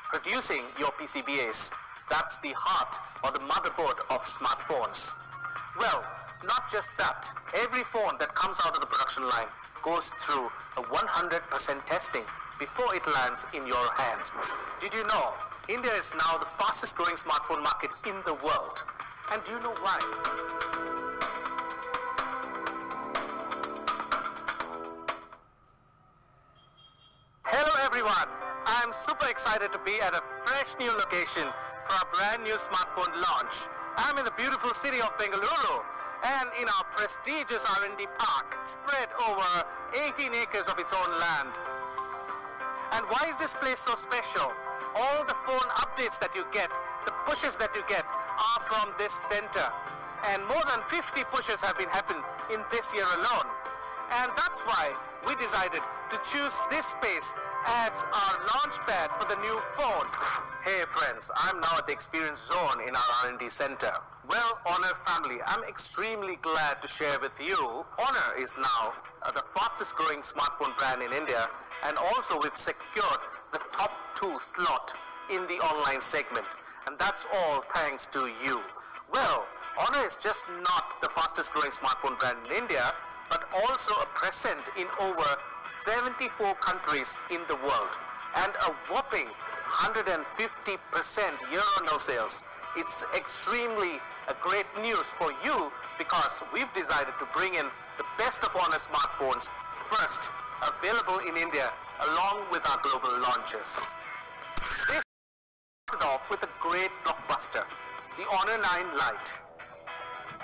producing your PCBAs. That's the heart or the motherboard of smartphones. Well, not just that. Every phone that comes out of the production line goes through a 100% testing before it lands in your hands. Did you know India is now the fastest growing smartphone market in the world? And do you know why? Hello everyone, I'm super excited to be at a fresh new location for a brand new smartphone launch. I'm in the beautiful city of Bengaluru and in our prestigious R&D park spread over 18 acres of its own land. And why is this place so special? All the phone updates that you get, the pushes that you get are from this center. And more than 50 pushes have been happening in this year alone. And that's why we decided to choose this space as our launch pad for the new phone. Hey friends, I'm now at the Experience Zone in our R&D center. Well, Honor family, I'm extremely glad to share with you, Honor is now the fastest growing smartphone brand in India, and also we've secured the top 2 slot in the online segment. And that's all thanks to you. Well, Honor is just not the fastest growing smartphone brand in India, but also a present in over 74 countries in the world and a whopping 150% year-on-year sales. It's extremely great news for you because we've decided to bring in the best of Honor smartphones first available in India along with our global launches. This started off with a great blockbuster, the Honor 9 Lite.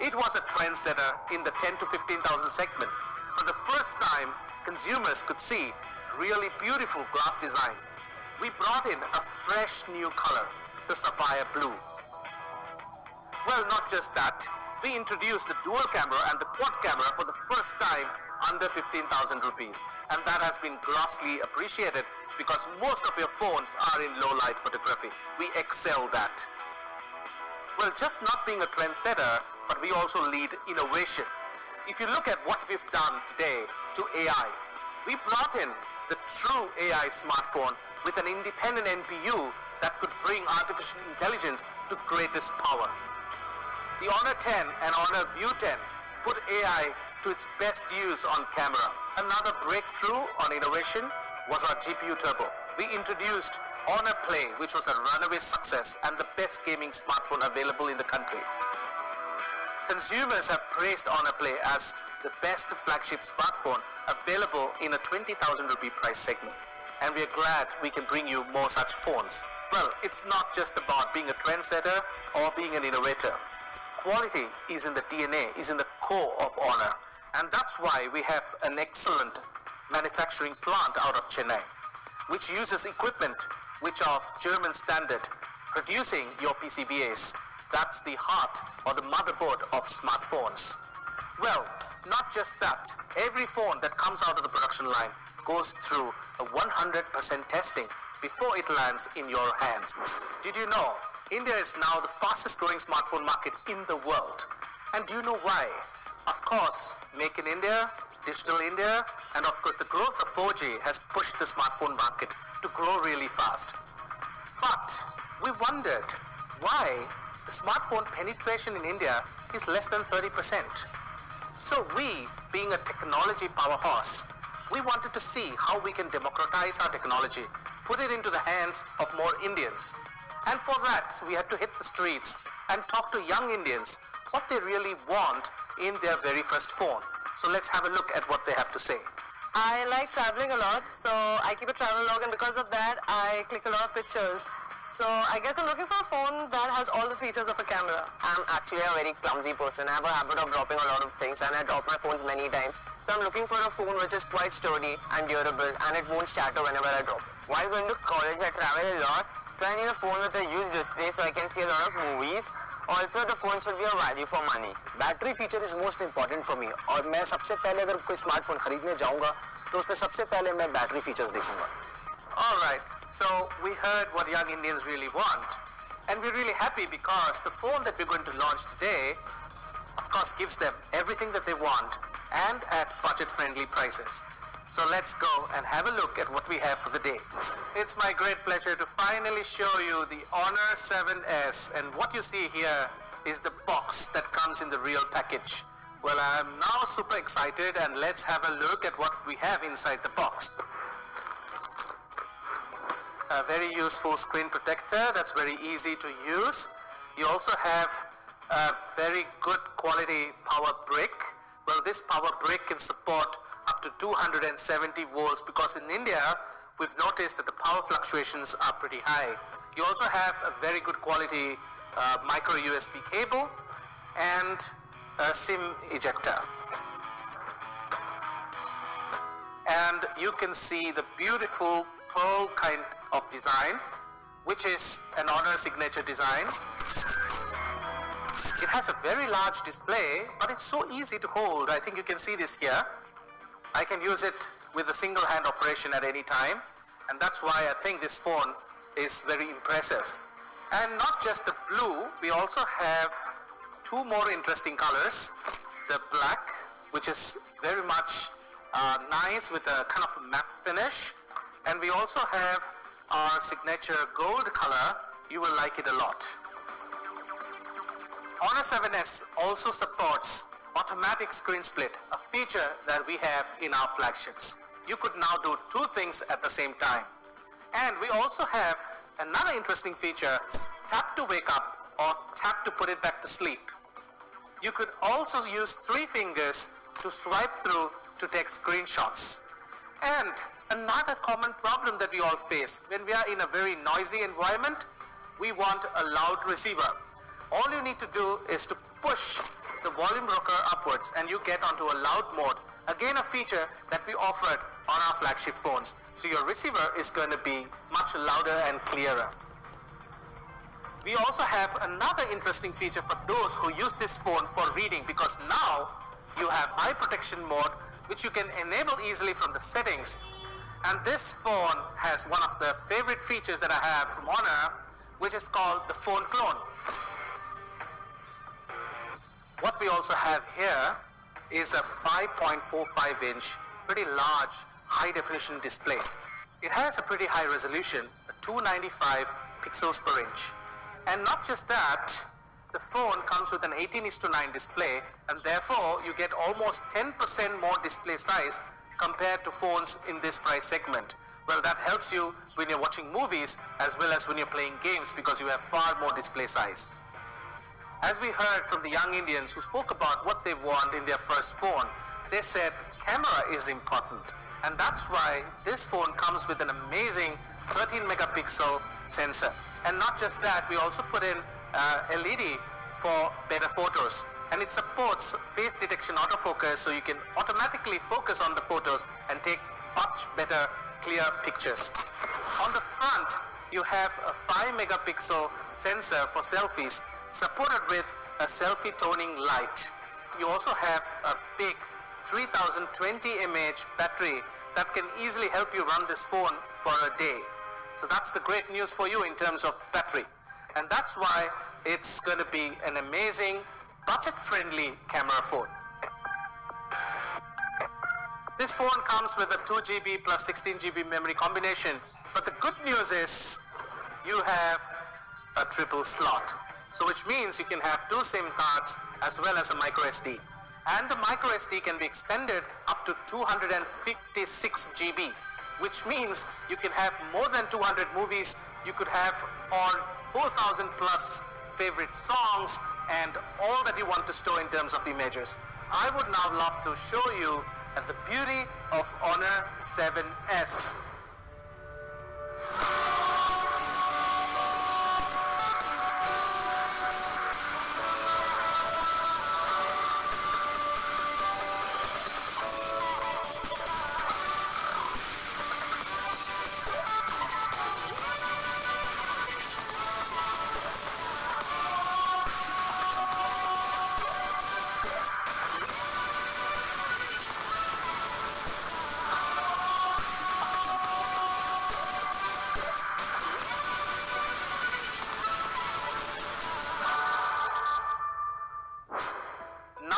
It was a trendsetter in the 10 to 15,000 segment. For the first time, consumers could see really beautiful glass design. We brought in a fresh new color, the sapphire blue. Well, not just that, we introduced the dual camera and the quad camera for the first time under 15,000 rupees. And that has been grossly appreciated because most of your phones are in low light photography. We excel that. Well, just not being a trendsetter, but we also lead innovation. If you look at what we've done today to AI, we brought in the true AI smartphone with an independent NPU that could bring artificial intelligence to greatest power. The Honor 10 and Honor View 10 put AI to its best use on camera. Another breakthrough on innovation was our GPU Turbo. We introduced Honor Play, which was a runaway success and the best gaming smartphone available in the country. Consumers have praised Honor Play as the best flagship smartphone available in a 20,000 rupee price segment. And we are glad we can bring you more such phones. Well, it's not just about being a trendsetter or being an innovator. Quality is in the DNA, is in the core of Honor. And that's why we have an excellent manufacturing plant out of Chennai, which uses equipment which are of German standard, producing your PCBAs. That's the heart or the motherboard of smartphones. Well, not just that. Every phone that comes out of the production line goes through a 100% testing before it lands in your hands. Did you know India is now the fastest growing smartphone market in the world? And do you know why? Of course, Make in India, Digital India, and of course the growth of 4G has pushed the smartphone market to grow really fast. But we wondered why the smartphone penetration in India is less than 30%. So we, being a technology powerhouse, we wanted to see how we can democratize our technology, put it into the hands of more Indians. And for that, we had to hit the streets and talk to young Indians what they really want in their very first phone. So let's have a look at what they have to say. I like traveling a lot, so I keep a travel log, and because of that, I click a lot of pictures. So I guess I'm looking for a phone that has all the features of a camera. I'm actually a very clumsy person. I have a habit of dropping a lot of things, and I drop my phones many times. So I'm looking for a phone which is quite sturdy and durable, and it won't shatter whenever I drop it. While going to college, I travel a lot, so I need a phone with a huge display so I can see a lot of movies. Also, the phone should be a value for money. Battery feature is most important for me, और मैं सबसे पहले अगर कोई smartphone खरीदने जाऊंगा तो उसमें सबसे पहले मैं बैटरी फीचर्स देखूंगा. All right, so we heard what young Indians really want, and we're really happy because the phone that we're going to launch today, of course, gives them everything that they want and at budget-friendly prices. So let's go and have a look at what we have for the day. It's my great pleasure to finally show you the Honor 7S, and what you see here is the box that comes in the real package. Well, I'm now super excited, and let's have a look at what we have inside the box. A very useful screen protector that's very easy to use. You also have a very good quality power brick. Well, this power brick can support up to 270 volts because in India, we've noticed that the power fluctuations are pretty high. You also have a very good quality micro USB cable and a SIM ejector. And you can see the beautiful pearl kind of design, which is an Honor signature design. It has a very large display, but it's so easy to hold. I think you can see this here. I can use it with a single hand operation at any time, and that's why I think this phone is very impressive. And not just the blue, we also have two more interesting colors. The black, which is very much nice with a kind of matte finish, and we also have our signature gold color. You will like it a lot. Honor 7S also supports automatic screen split, a feature that we have in our flagships. You could now do two things at the same time. And we also have another interesting feature, tap to wake up or tap to put it back to sleep. You could also use 3 fingers to swipe through to take screenshots. And another common problem that we all face when we are in a very noisy environment, we want a loud receiver. All you need to do is to push the volume rocker upwards and you get onto a loud mode. Again, a feature that we offered on our flagship phones. So your receiver is going to be much louder and clearer. We also have another interesting feature for those who use this phone for reading, because now you have eye protection mode, which you can enable easily from the settings. And this phone has one of the favorite features that I have from Honor, which is called the phone clone. What we also have here is a 5.45-inch, pretty large, high-definition display. It has a pretty high resolution, 295 pixels per inch. And not just that, the phone comes with an 18:9 display, and therefore you get almost 10% more display size compared to phones in this price segment. Well, that helps you when you're watching movies as well as when you're playing games, because you have far more display size. As we heard from the young Indians who spoke about what they want in their first phone, they said camera is important. And that's why this phone comes with an amazing 13 megapixel sensor. And not just that, we also put in LED for better photos. And it supports face detection autofocus, so you can automatically focus on the photos and take much better, clear pictures. On the front, you have a 5 megapixel sensor for selfies, supported with a selfie toning light. You also have a big 3020 mAh battery that can easily help you run this phone for a day. So that's the great news for you in terms of battery. And that's why it's going to be an amazing, budget-friendly camera phone. This phone comes with a 2GB plus 16GB memory combination, but the good news is you have a triple slot. So which means you can have 2 SIM cards as well as a micro SD. And the micro SD can be extended up to 256 GB, which means you can have more than 200 movies. You could have all 4,000 plus favorite songs and all that you want to store in terms of images. I would now love to show you at the beauty of Honor 7S.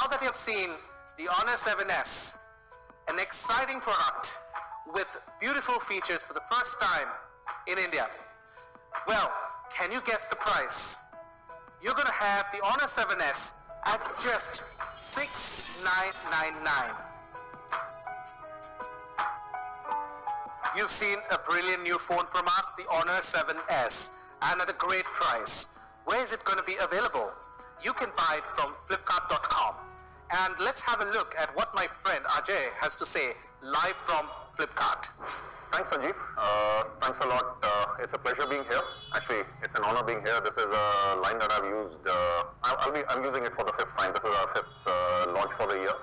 Now that you have seen the Honor 7S, an exciting product with beautiful features for the first time in India. Well, can you guess the price? You're going to have the Honor 7S at just $6,999. You've seen a brilliant new phone from us, the Honor 7S, and at a great price. Where is it going to be available? You can buy it from Flipkart.com. And let's have a look at what my friend Ajay has to say live from Flipkart. Thanks, Sanjeev. Thanks a lot. It's a pleasure being here. Actually, it's an honor being here. This is a line that I've used. I'm using it for the 5th time. This is our 5th launch for the year.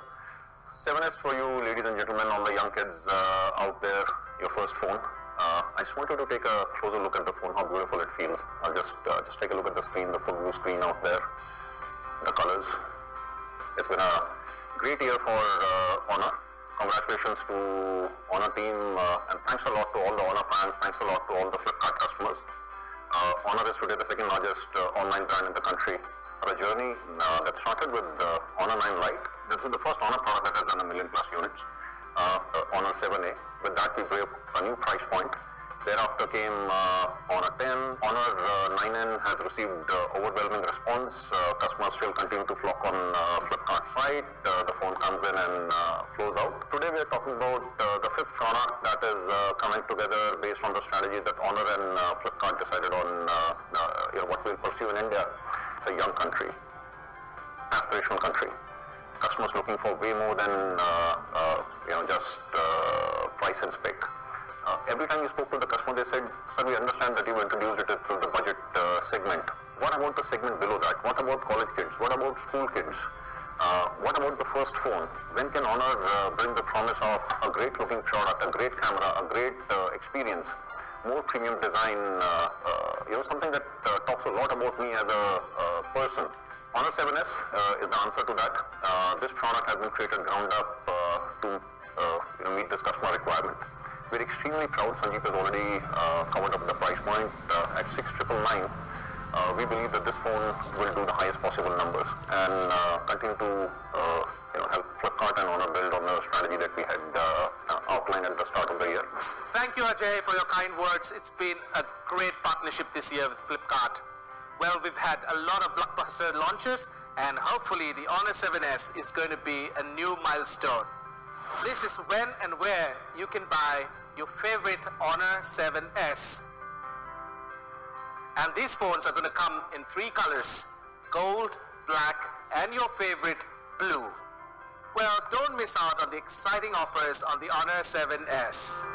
7S for you, ladies and gentlemen, all the young kids out there, your first phone. I just wanted to take a closer look at the phone, how beautiful it feels. I'll just take a look at the screen, the full blue screen out there, the colors. It's been a great year for Honor. Congratulations to Honor team and thanks a lot to all the Honor fans. Thanks a lot to all the Flipkart customers. Honor is today the 2nd largest online brand in the country. A journey that started with Honor 9 Lite. This is the first Honor product that has done 1 million+ units. Honor 7A. With that, we gave a new price point. Thereafter came Honor 10. Honor 9N has received overwhelming response. Customers still continue to flock on Flipkart site. The phone comes in and flows out. Today we are talking about the 5th product that is coming together based on the strategy that Honor and Flipkart decided on what we'll pursue in India. It's a young country, aspirational country. Customers looking for way more than just price and spec. Every time you spoke to the customer, they said, "Sir, we understand that you introduced it to the budget segment. What about the segment below that? What about college kids? What about school kids? What about the first phone? When can Honor bring the promise of a great looking product, a great camera, a great experience, more premium design, something that talks a lot about me as a person?" Honor 7S is the answer to that. This product has been created ground up to meet this customer requirement. We're extremely proud. Sanjeev has already covered up the price point at $6,999. We believe that this phone will do the highest possible numbers and continue to help Flipkart and Honor build on the strategy that we had outlined at the start of the year. Thank you, Ajay, for your kind words. It's been a great partnership this year with Flipkart. Well, we've had a lot of blockbuster launches, and hopefully the Honor 7S is going to be a new milestone. This is when and where you can buy your favorite Honor 7S. And these phones are going to come in 3 colors: gold, black, and your favorite blue. Well, don't miss out on the exciting offers on the Honor 7S.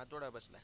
हातोडा बसलाय.